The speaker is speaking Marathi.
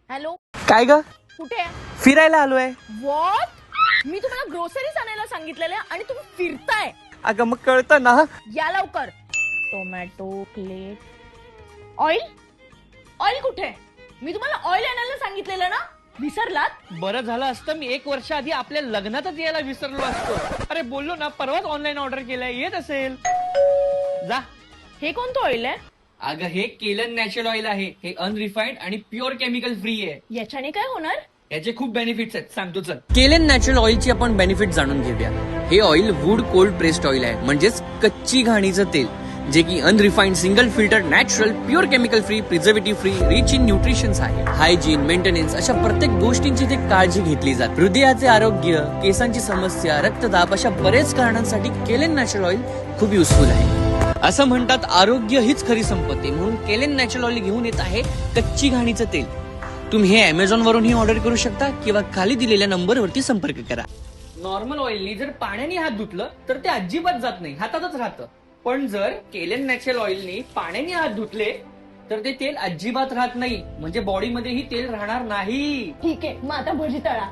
हॅलो, काय ग? कुठे आहे? फिरायला आलोय. व्हॉट? मी तुम्हाला ग्रोसरीज आणायला सांगितलेलं आणि तुम्ही फिरताय. अगं मग कळतं ना. या लवकर. Tomato plate. ऑइल ऑइल कुठे? मी तुम्हाला ऑइल आणायला सांगितलेलं ना, विसरलात? बरं झालं असतं मी 1 वर्ष आधी आपल्या लग्नातच यायला विसरलो असतो. अरे बोललो ना, परवाच ऑनलाईन ऑर्डर केलंय, येत असेल. जा. हे कोणतं ऑइल आहे? अगं हे केलन नॅचरल ऑइल आहे. हे अनरिफाईंड आणि प्युअर केमिकल फ्री आहे. याच्याने काय होणार? याचे खूप बेनिफिट्स आहेत, सांगतो चल. केलेन नॅचरल ऑइलची आपण बेनिफिट जाणून घेऊया. हे oil wood cold pressed oil आहे, म्हणजेच कच्ची घाणीचं तेल, जे की unrefined single filter natural pure chemical free preservative free rich in nutritions आहे. हायजीन मेंटेनन्स अशा प्रत्येक गोष्टींची ते काळजी घेतली जाते. हृदयाचे आरोग्य, केसांची समस्या, रक्तदाब अशा बरेच कारणांसाठी केलेन नॅचरल ऑइल खूप युजफुल आहे. असं म्हणतात आरोग्य हीच खरी संपत्ती, म्हणून केलेन नॅचरल ऑइल घेऊन येत आहे कच्ची घाणीचं तेल. तुम्ही हे अमेझॉन वरूनही ऑर्डर करू शकता किंवा खाली दिलेल्या नंबरवरती संपर्क करा. नॉर्मल ऑइलनी जर पाण्याने हात धुतलं तर ते अजिबात जात नाही, हातातच राहतं. पण जर केलन नॅचरल ऑइलनी पाण्याने हात धुतले तर ते तेल अजिबात राहत नाही, म्हणजे बॉडीमध्ये ही तेल राहणार नाही. ठीक आहे, मग आता भजी तळा.